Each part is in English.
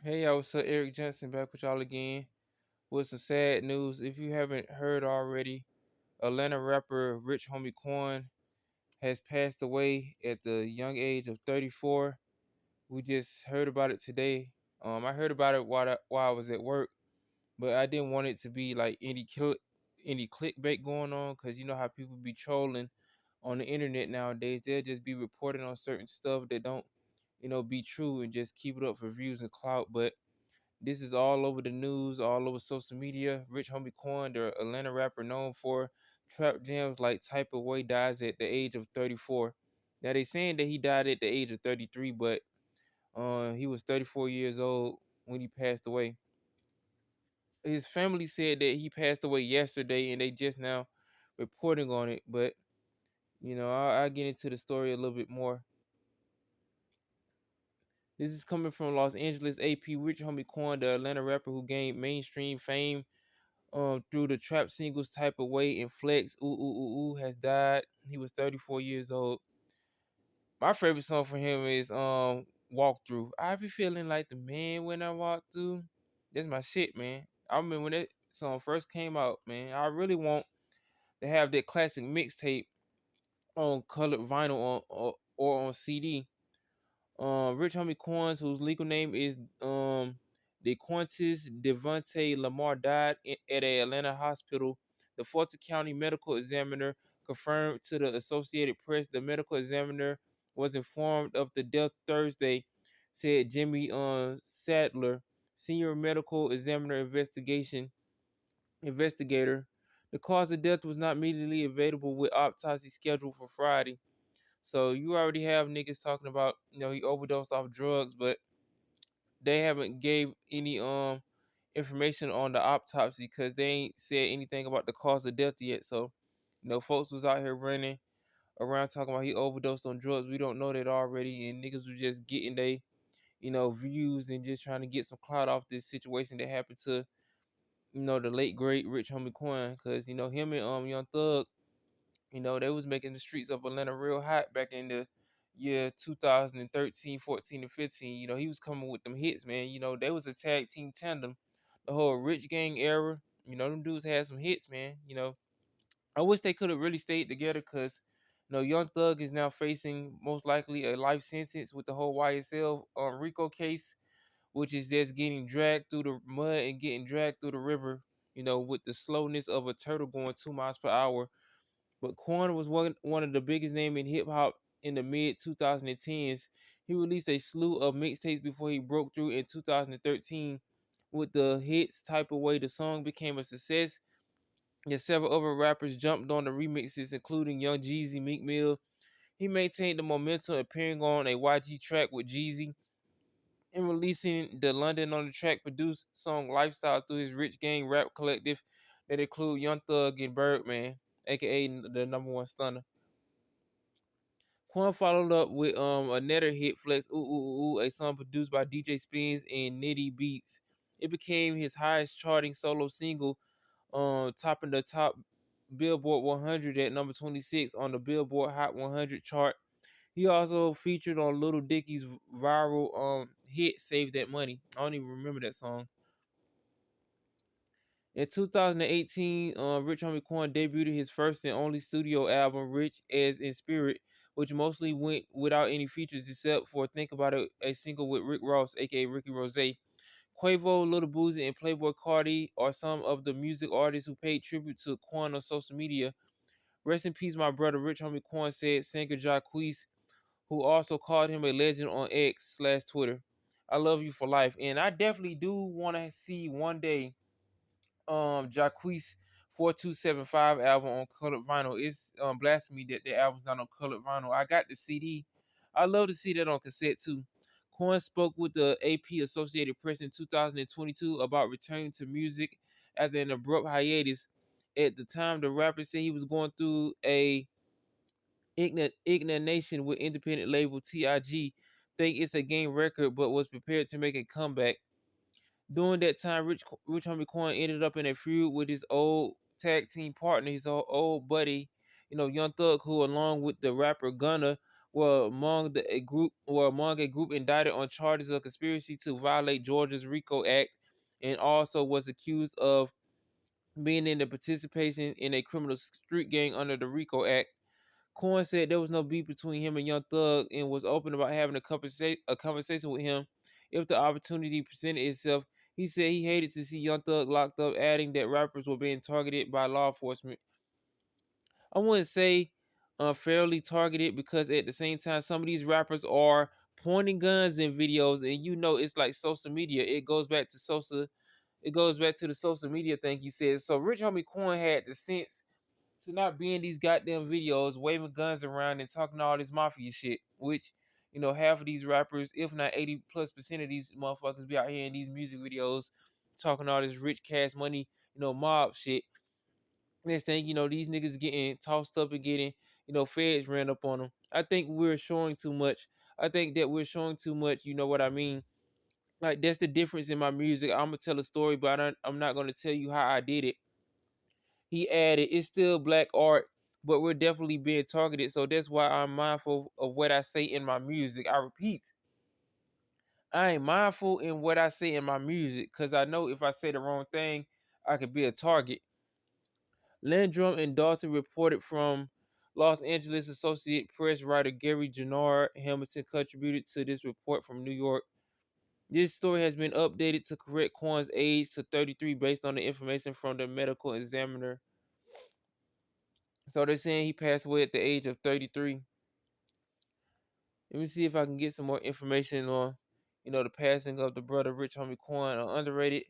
Hey, I was Eric Johnson back with y'all again with some sad news. If you haven't heard already, Atlanta rapper Rich Homie Quan has passed away at the young age of 34. We just heard about it today. I heard about it while I was at work, but I didn't want it to be like any clickbait going on, because you know how people be trolling on the internet nowadays. They'll just be reporting on certain stuff that don't, be true, and just keep it up for views and clout. But this is all over the news, all over social media. Rich Homie Quan, the Atlanta rapper known for trap jams like Type of Way, dies at the age of 34. Now they saying that he died at the age of 33, but he was 34 years old when he passed away. His family said that he passed away yesterday, and they just now reporting on it. But I'll get into the story a little bit more. This is coming from Los Angeles AP. Rich Homie Quan, the Atlanta rapper who gained mainstream fame through the trap singles Type of Way and Flex, Ooh Ooh Ooh Ooh, has died. He was 34 years old. My favorite song for him is Walk Through. I be feeling like the man when I walk through. That's my shit, man. I remember when that song first came out, man. I really want to have that classic mixtape on colored vinyl or on CD. Rich Homie Coins, whose legal name is DeQuantis Devontae Lamar, died at a Atlanta hospital. The Fulton County medical examiner confirmed to the Associated Press. The medical examiner was informed of the death Thursday, said Jimmy Sadler, senior medical examiner investigator. The cause of death was not immediately available, with autopsy scheduled for Friday. So you already have niggas talking about, he overdosed off drugs, but they haven't gave any information on the autopsy, because they ain't said anything about the cause of death yet. So, folks was out here running around talking about he overdosed on drugs. We don't know that already, and niggas was just getting they, views, and just trying to get some clout off this situation that happened to, the late great Rich Homie Quan, because him and Young Thug, they was making the streets of Atlanta real hot back in the year 2013, 14, and 15. He was coming with them hits, man. They was a tag team tandem the whole Rich Gang era. Them dudes had some hits, man. I wish they could have really stayed together, because, Young Thug is now facing most likely a life sentence with the whole YSL RICO case, which is just getting dragged through the mud and getting dragged through the river, with the slowness of a turtle going 2 miles per hour. But Quan was one of the biggest names in hip hop in the mid 2010s. He released a slew of mixtapes before he broke through in 2013 with the hits Type of Way. The song became a success, and several other rappers jumped on the remixes, including Young Jeezy, Meek Mill. He maintained the momentum, appearing on a YG track with Jeezy and releasing the London on the Track produced song Lifestyle through his Rich Gang rap collective that include Young Thug and Birdman, aka the number one stunner. Quan followed up with another hit, Flex Ooh Ooh Ooh, Ooh, a song produced by DJ Spins and Nitty Beats. It became his highest charting solo single, topping the top Billboard 100 at number 26 on the Billboard Hot 100 chart. He also featured on Little Dicky's viral hit "Save That Money." I don't even remember that song. In 2018, Rich Homie Quan debuted his first and only studio album, Rich as in Spirit, which mostly went without any features except for Think About It, a single with Rick Ross, aka Ricky Rose. Quavo, Little Boozy, and Playboy Cardi are some of the music artists who paid tribute to Quan on social media. Rest in peace, my brother, Rich Homie Quan, said singer Jacquees, who also called him a legend on X/Twitter. I love you for life. And I definitely do want to see one day Jacquees 4275 album on colored vinyl. It's blasphemy that the album's not on colored vinyl. I got the CD. I love to see that on cassette too. Cohen spoke with the AP Associated Press in 2022 about returning to music after an abrupt hiatus. At the time, the rapper said he was going through a ignition with independent label TIG. Think it's a game record, but was prepared to make a comeback. During that time, Rich Homie Quan ended up in a feud with his old tag team partner, his old buddy, Young Thug, who, along with the rapper Gunna, were among a group indicted on charges of conspiracy to violate Georgia's RICO Act, and also was accused of being in the participation in a criminal street gang under the RICO Act. Quan said there was no beef between him and Young Thug and was open about having a conversation with him if the opportunity presented itself. He said he hated to see Young Thug locked up, adding that rappers were being targeted by law enforcement. I wouldn't say unfairly targeted, because at the same time, some of these rappers are pointing guns in videos, and it's like social media. It goes back to the social media thing he said. So Rich Homie Quan had the sense to not be in these goddamn videos waving guns around and talking all this mafia shit, which half of these rappers, if not 80+% of these motherfuckers, be out here in these music videos talking all this rich cash money, mob shit. Next thing these niggas getting tossed up and getting, feds ran up on them. I think we're showing too much. I think that we're showing too much. You know what I mean? Like, that's the difference in my music. I'm gonna tell a story, but I'm not gonna tell you how I did it. He added, it's still black art, but we're definitely being targeted. So that's why I'm mindful of what I say in my music. I repeat, I ain't mindful in what I say in my music, because I know if I say the wrong thing, I could be a target. Landrum and Dalton reported from Los Angeles. Associate Press writer Gary Gennard Hamilton contributed to this report from New York. This story has been updated to correct Quan's age to 33 based on the information from the medical examiner. So they're saying he passed away at the age of 33. Let me see if I can get some more information on, the passing of the brother Rich Homie Quan, an underrated,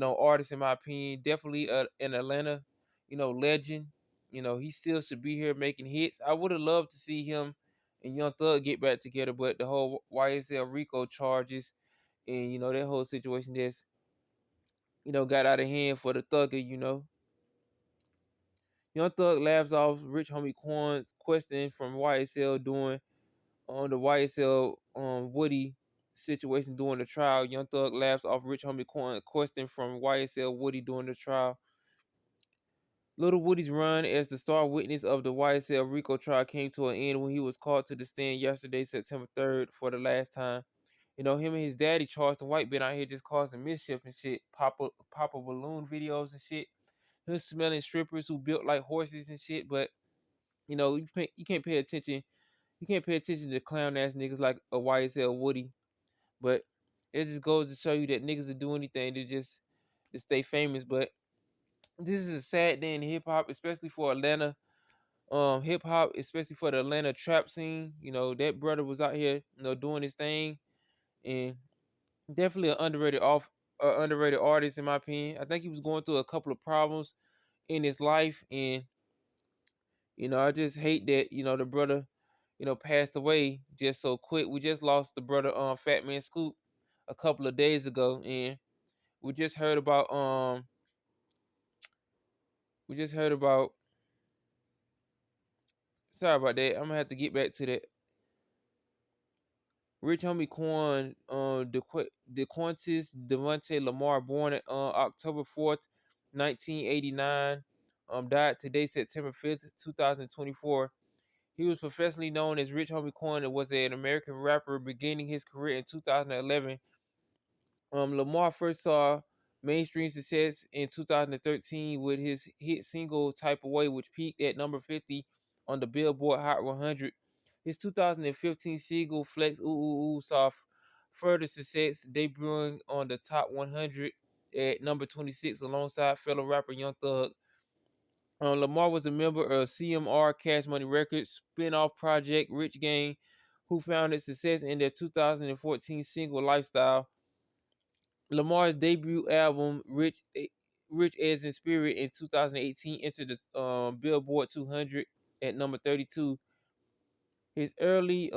artist in my opinion. Definitely an Atlanta, legend. He still should be here making hits. I would have loved to see him and Young Thug get back together, but the whole YSL Rico charges and that whole situation just got out of hand for the thugger. Young Thug laughs off Rich Homie Quan's question from YSL doing on the YSL Woody situation during the trial. Young Thug laughs off Rich Homie Quan question from YSL Woody during the trial. Little Woody's run as the star witness of the YSL Rico trial came to an end when he was called to the stand yesterday, September 3rd, for the last time. Him and his daddy, Charleston White, been out here just causing mischief and shit. Papa balloon videos and shit. Him smelling strippers who built like horses and shit. But you can't pay attention. You can't pay attention to clown ass niggas like a YSL Woody. But it just goes to show you that niggas will do anything to stay famous. But this is a sad day in hip hop, especially for Atlanta. Hip hop, especially for the Atlanta trap scene. That brother was out here, doing his thing, and definitely an underrated artist in my opinion. I think he was going through a couple of problems in his life, and I just hate that the brother passed away just so quick. We just lost the brother Fat Man Scoop a couple of days ago, and we just heard about we just heard about sorry about that. I'm gonna have to get back to that. Rich Homie Quan, DeQuantis Devontae Lamar, born on October 4th, 1989, died today, September 5th, 2024. He was professionally known as Rich Homie Quan and was an American rapper beginning his career in 2011. Lamar first saw mainstream success in 2013 with his hit single "Type Away," which peaked at number 50 on the Billboard Hot 100. His 2015 single "Flex Ooh Ooh Ooh" saw further success, debuting on the top 100 at number 26 alongside fellow rapper Young Thug. Lamar was a member of CMR Cash Money Records spin-off project Rich Gang, who found its success in their 2014 single "Lifestyle." Lamar's debut album, Rich as in Spirit, in 2018 entered the Billboard 200 at number 32. His early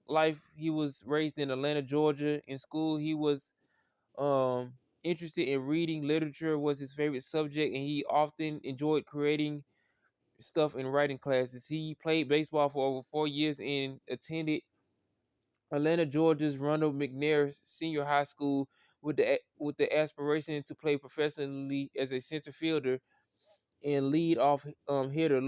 life, he was raised in Atlanta, Georgia. In school, he was um, interested in reading. Literature was his favorite subject, and he often enjoyed creating stuff in writing classes. He played baseball for over 4 years and attended Atlanta, Georgia's Ronald McNair Senior High School with the aspiration to play professionally as a center fielder and lead off hitter.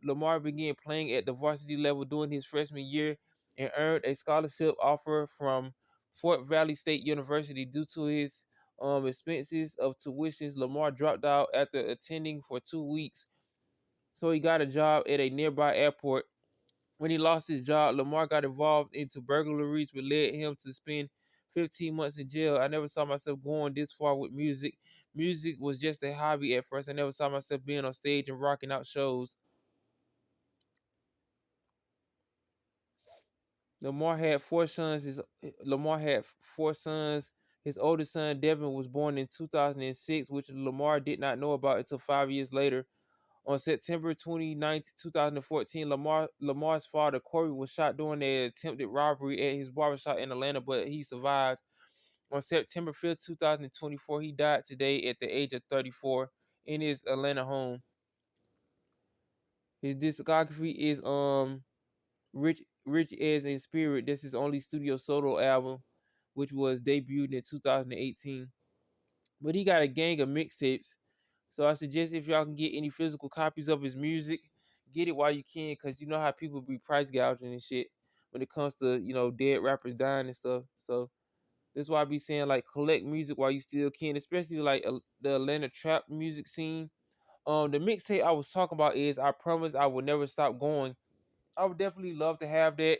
Lamar began playing at the varsity level during his freshman year and earned a scholarship offer from Fort Valley State University. Due to his expenses of tuitions, Lamar dropped out after attending for 2 weeks. So he got a job at a nearby airport. When he lost his job, Lamar got involved into burglaries, which led him to spend 15 months in jail. I never saw myself going this far with music. Music was just a hobby at first. I never saw myself being on stage and rocking out shows. Lamar had four sons. Lamar had four sons. His oldest son, Devin, was born in 2006, which Lamar did not know about until 5 years later. On September 29th, 2014, Lamar's father, Corey, was shot during an attempted robbery at his barbershop in Atlanta, but he survived. On September 5th, 2024, he died today at the age of 34 in his Atlanta home. His discography is Rich as in Spirit. This is his only studio solo album, which was debuted in 2018. But he got a gang of mixtapes. So I suggest if y'all can get any physical copies of his music, get it while you can, cause you know how people be price gouging and shit when it comes to dead rappers dying and stuff. So that's why I be saying like collect music while you still can, especially like the Atlanta trap music scene. The mixtape I was talking about is I Promise I Will Never Stop Going. I would definitely love to have that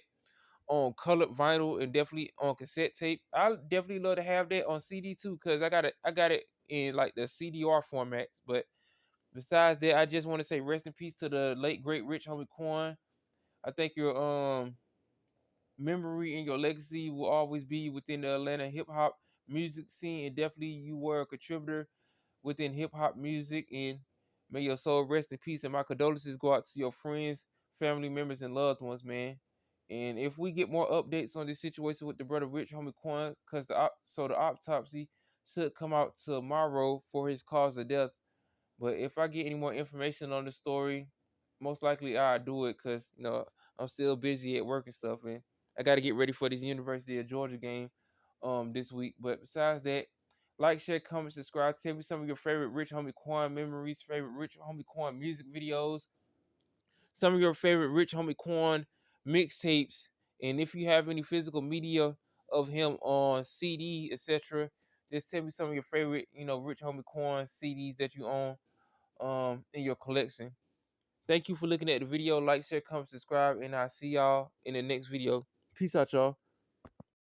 on colored vinyl and definitely on cassette tape. I definitely love to have that on CD too, cause I got it in like the CDR formats. But besides that, I just want to say rest in peace to the late great rich homie Quan. I think your memory and your legacy will always be within the Atlanta hip hop music scene, and definitely you were a contributor within hip hop music. And may your soul rest in peace. And my condolences go out to your friends, family members, and loved ones, man. And if we get more updates on this situation with the brother Rich Homie Quan, because the autopsy should come out tomorrow for his cause of death. But if I get any more information on the story, most likely I'll do it, because I'm still busy at work and stuff, and I got to get ready for this University of Georgia game this week. But besides that, like, share, comment, subscribe. Tell me some of your favorite Rich Homie Quan memories, favorite Rich Homie Quan music videos, some of your favorite Rich Homie Quan mixtapes, and if you have any physical media of him on CD, etc. Just tell me some of your favorite, Rich Homie Quan CDs that you own in your collection. Thank you for looking at the video. Like, share, comment, subscribe, and I'll see y'all in the next video. Peace out, y'all.